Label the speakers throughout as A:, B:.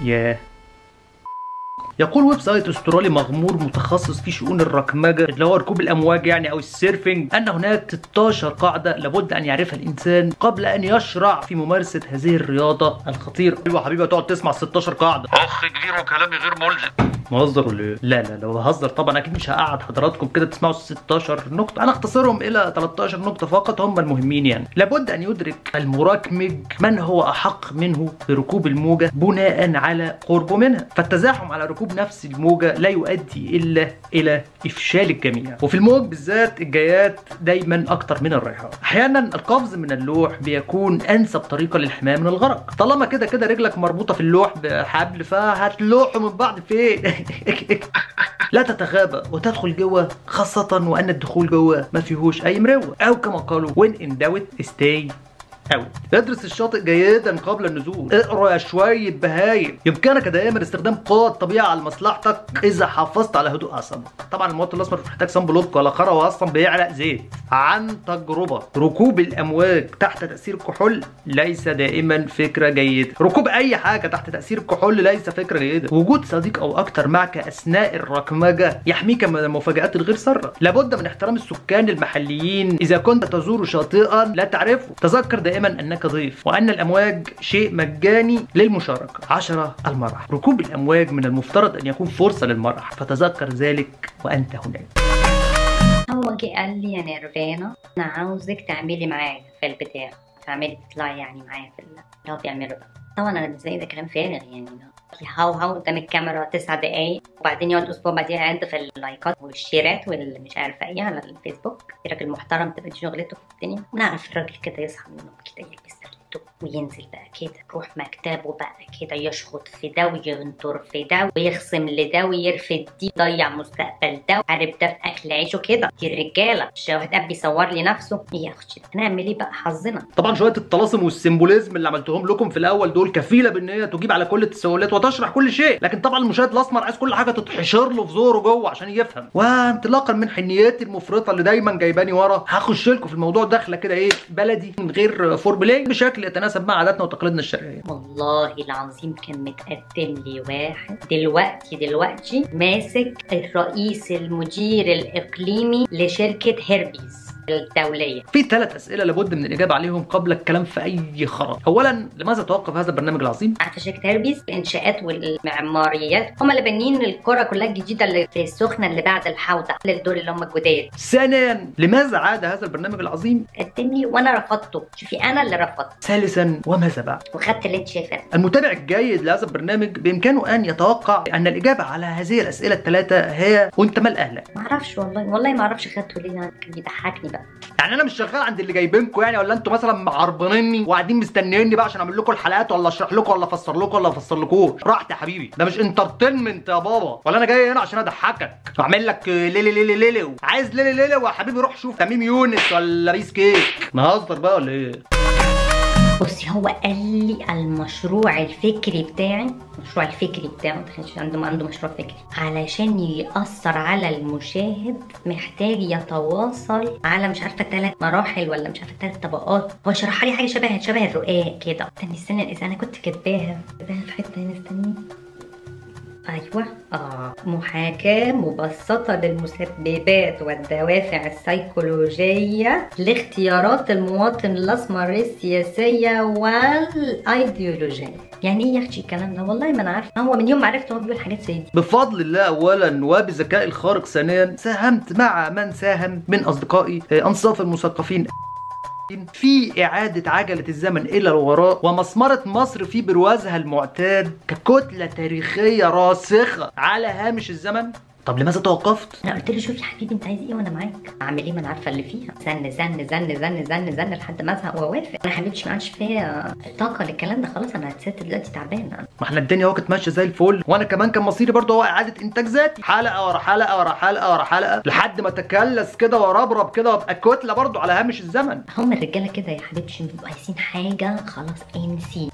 A: ياه. يقول ويب سايت استرالي مغمور متخصص في شؤون الركمجه اللي هو ركوب الامواج يعني او السيرفنج ان هناك 16 قاعده لابد ان يعرفها الانسان قبل ان يشرع في ممارسه هذه الرياضه الخطيره. ايوه يا حبيبي هتقعد تسمع 16 قاعده؟
B: اخ كبير وكلامي غير ملزم.
A: مهزر ولا ايه؟ لا لو بهزر طبعا اكيد مش هقعد حضراتكم كده تسمعوا 16 نقطه، انا اختصرهم الى 13 نقطه فقط هم المهمين. يعني لابد ان يدرك المراكمج من هو احق منه بركوب الموجه بناء على قربه منها، فالتزاحم على ركوب نفس الموجه لا يؤدي الا الى افشال الجميع، وفي الموج بالذات الجايات دايما اكتر من الرايحات. احيانا القفز من اللوح بيكون انسب طريقه للحمايه من الغرق، طالما كده كده رجلك مربوطه في اللوح بحبل فهتلوحوا من بعض فين؟ لا تتغابى وتدخل جوه، خاصة وأن الدخول جوه ما فيهوش أي مروة، أو كما قالوا when in doubt stay out. ادرس الشاطئ جيدا قبل النزول، اقرا شوية بهايم. يمكنك دائما استخدام قوى الطبيعة لمصلحتك إذا حافظت على هدوء أعصابك. طبعا المواطن الأسمر مش محتاج صن بلوك ولا خرا، وأصلا بيعرق زيت. عن تجربة ركوب الأمواج تحت تأثير الكحول ليس دائما فكرة جيدة. ركوب أي حاجة تحت تأثير الكحول ليس فكرة جيدة. وجود صديق أو أكثر معك أثناء الركمجة يحميك من المفاجآت الغير سارة. لابد من احترام السكان المحليين إذا كنت تزور شاطئا لا تعرفه. تذكر دائما أنك ضيف وأن الأمواج شيء مجاني للمشاركة. 10 المرح. ركوب الأمواج من المفترض أن يكون فرصة للمرح، فتذكر ذلك وأنت هناك.
C: هو جه قال لي يا نيرفانا انا عاوزك تعملي معايا في البتاع، تعملي تطلعي يعني معايا في اللي هو بيعمله ده. طبعا انا بالنسبه لي ده كلام فارغ، يعني هاو قدام الكاميرا 9 دقايق وبعدين يقعد اسبوع بعديها يعد في اللايكات والشيرات واللي مش عارفه ايه على الفيسبوك. راجل محترم تبقى دي شغلته في الدنيا. ونعرف الراجل كده يصحى من النوم كده يلبس سلته وينزل بقى كده يروح مكتبه بقى كده يشخط في ده وينطر في ده ويخصم لده ويرفد دي، يضيع مستقبل ده، عارف ده في اكل عيشه كده. دي الرجاله الشاهد اب بيصور لي نفسه. ايه يا اختي هنعمل ايه بقى؟ حظنا.
A: طبعا شويه الطلاسم والسيمبوليزم اللي عملتهم لكم في الاول دول كفيله بان هي تجيب على كل التساؤلات وتشرح كل شيء، لكن طبعا المشاهد الاسمر عايز كل حاجه تتحشر له في زوره جوه عشان يفهم. وانطلاقا من حنياتي المفرطه اللي دايما جايباني ورا، هخش لكم في الموضوع داخله كده ايه بلدي من غير فور بلاي بشكل يتناسب مع عاداتنا وتقاليدنا الشرقيه.
C: والله العظيم كان متقدم لي واحد دلوقتي ماسك الرئيس المدير الاقليمي لشركه هيربيز الدوليه.
A: في 3 اسئله لابد من الاجابه عليهم قبل الكلام في اي خرط. اولا، لماذا توقف هذا البرنامج العظيم؟
C: عارفه شركه هيربيز الانشاءات والمعماريات هم اللي بانيين القرى كلها الجديده اللي في السخنه اللي بعد الحوضه للدول اللي هم الجداد.
A: ثانيا، لماذا عاد هذا البرنامج العظيم؟
C: قدم لي وانا رفضته، شوفي انا اللي رفضت.
A: ثالثا، وماذا بعد؟
C: وخدت اللي انت شايفاه.
A: المتابع الجيد لهذا البرنامج بامكانه ان يتوقع ان الاجابه على هذه الاسئله ال3 هي وانت مال اهلك.
C: معرفش والله معرفش خدته ليه، كان بيضحكني بقى.
A: يعني انا مش شغال عند اللي جايبينكم يعني، ولا انتوا مثلا معربنيني وقاعدين مستنيني بقى عشان اعمل لكم الحلقات ولا اشرح لكم ولا افسر لكم ولا افسر لكوش؟ راحتي يا حبيبي، ده مش انترتينمنت يا بابا، ولا انا جاي هنا عشان اضحكك واعمل لك ليلي. عايز ليلي يا حبيبي روح شوف تميم يونس ولا بيس كيك. نهزر بقى ولا ايه؟
C: بصي هو قال لي المشروع الفكري بتاعه تخيلش عنده مشروع فكري علشان يأثر على المشاهد محتاج يتواصل على مش عارفه 3 مراحل ولا مش عارفه 3 طبقات. هو شرح لي حاجه شبه الرقاق كده. استني انا كنت كاتباها في حته هنا. استني. ايوه محاكاة مبسطة للمسببات والدوافع السيكولوجية لاختيارات المواطن الاسمر السياسية والايديولوجية. يعني ايه يا اختي الكلام ده؟ والله ما انا عارفه. هو من يوم ما عرفت هو بيقول حاجات زي دي.
A: بفضل الله اولا وبذكائي الخارق ثانيا، ساهمت مع من ساهم من اصدقائي انصاف المثقفين في إعادة عجلة الزمن إلى الوراء ومسمرة مصر في بروازها المعتاد ككتلة تاريخية راسخة على هامش الزمن. طب لماذا توقفت؟
C: انا قلت له شوف يا حبيبي انت عايز ايه وانا معاك. اعمل ايه؟ ما انا عارفه اللي فيها. زن لحد ما ازهق واوافق. انا حبيبتي ما عادش فيا طاقه للكلام ده خلاص. انا ست دلوقتي تعبانه.
A: ما احنا الدنيا اهو كانت ماشيه زي الفل، وانا كمان كان مصيري برضه هو اعاده انتاج ذاتي، حلقه ورا حلقه ورا حلقه ورا حلقه لحد ما تكلس كده وربرب كده وابقى كتله برضه على هامش الزمن.
C: هم الرجاله كده يا حبيبتي بيبقوا عايزين حاجه خلاص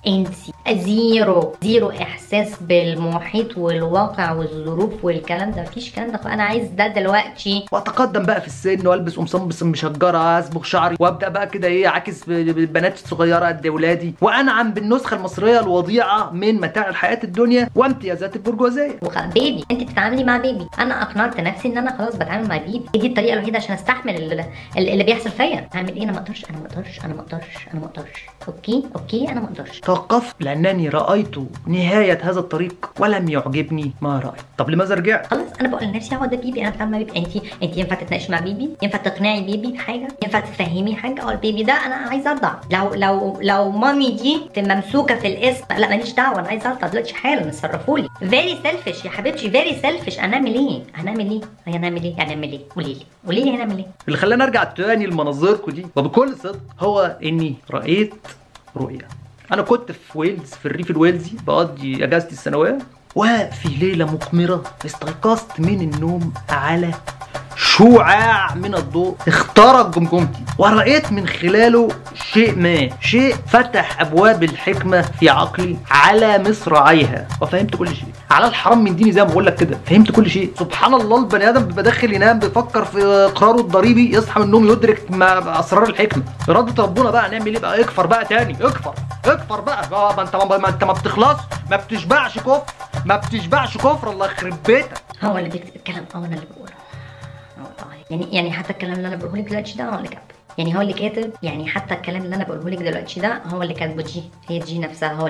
C: انسي زيرو احساس بالمحيط والواقع والظروف والكلام ده. مفيش الكلام ده، انا عايز ده دلوقتي.
A: واتقدم بقى في السن والبس قمصان مشجره، اصبغ شعري، وابدا بقى كده ايه عاكس بالبنات الصغيره قد ولادي، وانعم بالنسخه المصريه الوضيعه من متاع الحياه الدنيا وامتيازات البرجوازيه.
C: بيبي، انت بتتعاملي مع بيبي، انا اقنعت نفسي ان انا خلاص بتعامل مع بيبي، دي الطريقه الوحيده عشان استحمل اللي بيحصل فيا. هعمل ايه؟ انا ما اقدرش، انا ما اقدرش، انا ما اقدرش، انا ما اقدرش. اوكي انا ما اقدرش.
A: توقفت لانني رايت نهايه هذا الطريق ولم يعجبني ما رايت. طب لماذا رجعت؟
C: خلاص انا بقول لنفسي هو ده بيبي، انا بتعامل مع بيبي. انت ينفع تتناقشي مع بيبي؟ ينفع تقنعي بيبي بحاجه؟ ينفع تفهمي حاجه؟ اه البيبي ده انا عايزه ارضع. لو مامي دي ممسوكه في الاسم، لا ماليش دعوه، انا عايزه ارضع دلوقتي حالا، اتصرفوا لي. فيري سيلفش يا حبيبتي، فيري سيلفش. هنعمل ايه؟ قولي لي هنعمل ايه؟
A: اللي خلاني ارجع تاني لمناظركم دي وبكل صدق هو اني رايت رؤيه. انا كنت في ويلز، في الريف الويلزي، بقضي اجازتي السنويه، وفي ليله مقمره استيقظت من النوم على شعاع من الضوء اخترق جمجمتي، ورأيت من خلاله شيء فتح ابواب الحكمه في عقلي على مصراعيها، وفهمت كل شيء. على الحرام من ديني زي ما بقول لك كده، فهمت كل شيء. سبحان الله، البني ادم بيبقى داخل ينام بيفكر في اقراره الضريبي، يصحى من النوم يدرك اسرار الحكمه. اراده ربنا بقى نعمل ايه بقى؟ اكفر بقى تاني، اكفر بقى. ما انت ما بتخلص، ما بتشبعش كفر، الله يخرب بيتك.
C: هو اللي بيكتب الكلام، انا اللي بقوله. يعني حتى الكلام اللي انا بقوله لك دلوقتي ده هو اللي كاتبه، يعني هو اللي كاتب، يعني حتى الكلام اللي انا بقوله لك دلوقتي ده هو اللي كاتبه. هي جي نفسها هو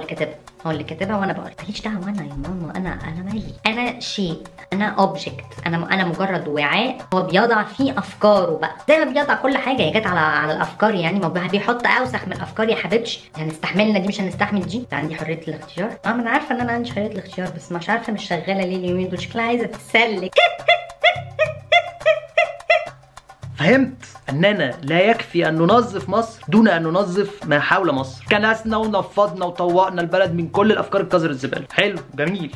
C: اللي كاتبها، وانا بقول ماليش دعوه انا يا ماما، انا مالي، انا شيء، انا اوبجكت، انا مجرد وعاء هو بيضع فيه افكاره بقى، زي ما بيضع كل حاجه. هي جت على الافكار، يعني ما بيحط اوسخ من الافكار يا حبيبتي. هنستحملنا دي مش هنستحمل دي؟ عندي حريه الاختيار. ما انا عارفه ان انا عندي حريه الاختيار، بس مش عارفه مش شغاله ليه اليومين دول، شكلها عايزه تتسلك.
A: فهمت أننا لا يكفي أن ننظف مصر دون أن ننظف ما حول مصر. كنسنا ونفضنا وطوقنا البلد من كل الأفكار القذرة الزبالة. حلو جميل.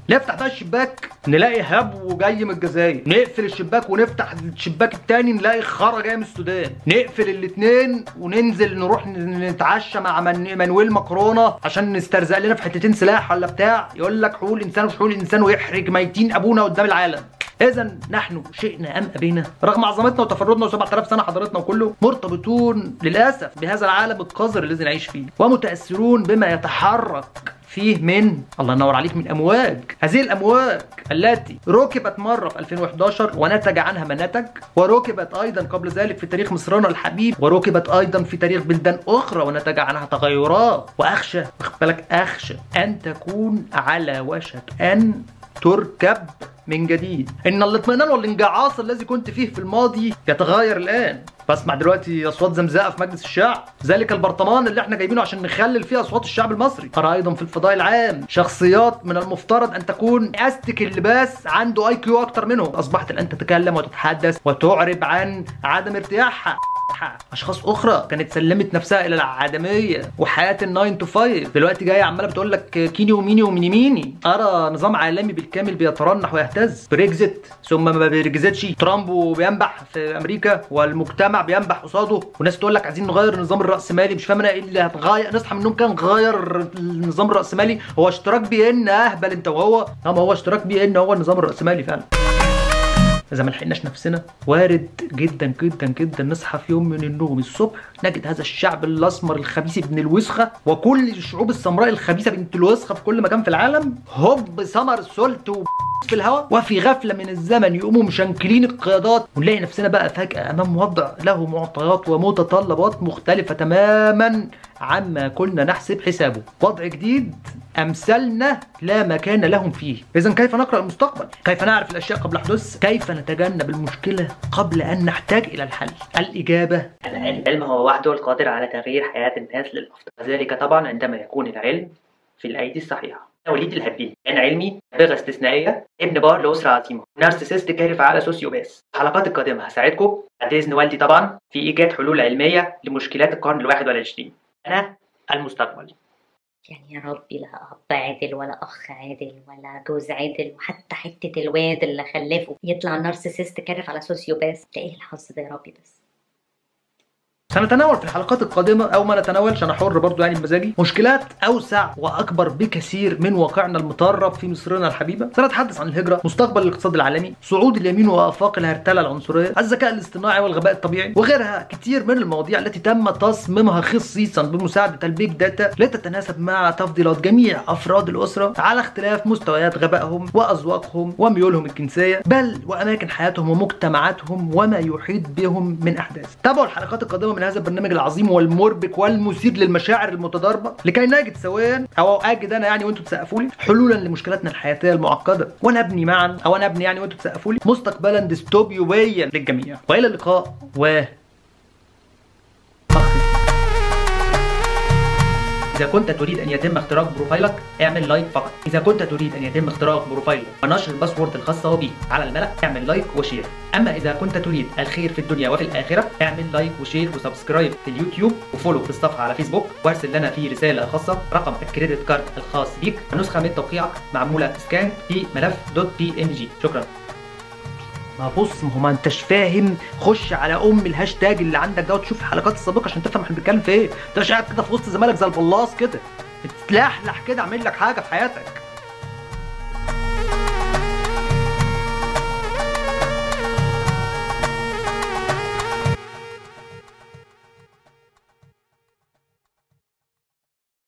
A: نفتح بقى الشباك نلاقي هبو جاي من الجزائر، نقفل الشباك ونفتح الشباك التاني نلاقي خرا جاي من السودان، نقفل الاتنين وننزل نروح نتعشى مع مانويل ماكرونه عشان نسترزق لنا في حتتين سلاح ولا بتاع، يقول لك حقوق الانسان ومش حقوق الانسان ويحرج ميتين ابونا قدام العالم. إذا نحن شئنا أم أبينا رغم عظمتنا وتفردنا و7000 سنة حضارتنا وكله مرتبطون للأسف بهذا العالم القذر الذي نعيش فيه، ومتأثرون بما يتحرك فيه من الله ينور عليك من أمواج. هذه الأمواج التي ركبت مرة في 2011 ونتج عنها ما نتج، وركبت أيضا قبل ذلك في تاريخ مصرنا الحبيب، وركبت أيضا في تاريخ بلدان أخرى ونتج عنها تغيرات. وأخشى، واخد بالك، أخشى أن تكون على وشك أن تركب من جديد. ان الاطمئنان والانجعاص الذي كنت فيه في الماضي يتغير الان. بسمع دلوقتي اصوات زمزقه في مجلس الشعب، ذلك البرطمان اللي احنا جايبينه عشان نخلل فيه اصوات الشعب المصري. ارى ايضا في الفضاء العام شخصيات من المفترض ان تكون استك اللباس عنده اي كيو اكتر منهم، اصبحت الان تتكلم وتتحدث وتعرب عن عدم ارتياحها. اشخاص اخرى كانت سلمت نفسها الى العدميه وحياه ال9 to 5 دلوقتي جايه عماله بتقول لك كيني وميني وميني ميني. ارى نظام عالمي بالكامل بيترنح ويهتز. بريكزيت ثم ما بيرجزتش، ترامب بينبح في امريكا والمجتمع بينبح قصاده، وناس تقول لك عايزين نغير النظام الراسمالي. مش فاهم انا ايه اللي هتغير، نصحى من النوم كده نغير النظام الراسمالي؟ هو اشتراك بي ان اهبل انت وهو؟ ما هو اشتراك بي ان هو النظام الراسمالي فعلا. إذا ما لحقناش نفسنا وارد جدا جدا جدا نصحى في يوم من النوم الصبح نجد هذا الشعب الأسمر الخبيث ابن الوسخة وكل الشعوب السمراء الخبيثة بنت الوسخة في كل مكان في العالم هوب سمر سولت في الهواء، وفي غفلة من الزمن يقوموا مشنكلين القيادات، ونلاقي نفسنا بقى فجأة أمام وضع له معطيات ومتطلبات مختلفة تماما عما كنا نحسب حسابه. وضع جديد أمثالنا لا مكان لهم فيه. إذن كيف نقرأ المستقبل؟ كيف نعرف الأشياء قبل حدوث؟ كيف نتجنب المشكلة قبل أن نحتاج إلى الحل؟ الإجابة: العلم هو وحده القادر على تغيير حياة الناس للأفضل، وذلك طبعا عندما يكون العلم في الأيدي الصحيحة. وليد الهبيل كان علمي بغة استثنائية، ابن بار لأسرة عظيمة، نارسيسست كارف على سوسيوباث. الحلقات القادمة هساعدكم بعد إذن والدي طبعا في إيجاد حلول علمية لمشكلات القرن ال21. أنا المستقبل.
C: يعني يا ربي لا أب عادل ولا أخ عادل ولا جوز عادل، وحتى حتة الواد اللي خلفه يطلع نارسيسست كارف على سوسيوباث. ده إيه الحظ ده يا ربي بس؟
A: سنتناول في الحلقات القادمه او ما نتناولش، انا حر برضو يعني بمزاجي، مشكلات اوسع واكبر بكثير من واقعنا المطرب في مصرنا الحبيبه. سنتحدث عن الهجره، مستقبل الاقتصاد العالمي، صعود اليمين وافاق الهرتله العنصريه، الذكاء الاصطناعي والغباء الطبيعي، وغيرها كتير من المواضيع التي تم تصميمها خصيصا بمساعده البيج داتا لتتناسب مع تفضيلات جميع افراد الاسره على اختلاف مستويات غبائهم واذواقهم وميولهم الجنسيه، بل واماكن حياتهم ومجتمعاتهم وما يحيط بهم من احداث. تابعوا الحلقات القادمه من هذا البرنامج العظيم والمربك والمثير للمشاعر المتضاربه لكي نجد سويا، او اجد انا يعني وانتم تسقفوا لي، حلولا لمشكلاتنا الحياتيه المعقده، ونبني معا، او انا ابني يعني وانتم تسقفوا لي، مستقبلا ديستوبيويا للجميع. والى اللقاء إذا كنت تريد أن يتم اختراق بروفايلك اعمل لايك فقط. إذا كنت تريد أن يتم اختراق بروفايلك ونشر الباسورد الخاصة به على الملأ اعمل لايك وشير. أما إذا كنت تريد الخير في الدنيا وفي الآخرة اعمل لايك وشير وسبسكرايب في اليوتيوب وفولو في الصفحة على فيسبوك، وارسل لنا في رسالة خاصة رقم الكريدت كارد الخاص بيك ونسخة من توقيعك معمولة سكان في ملف .png. شكرا. ما بص، ما هو ما انتش فاهم، خش على الهاشتاج اللي عندك ده وتشوف الحلقات السابقه عشان تفهم احنا بنتكلم في ايه. انت مش قاعد كده في وسط زمالك زي البلاص كده بتتلحلح كده، اعمل لك حاجه في حياتك.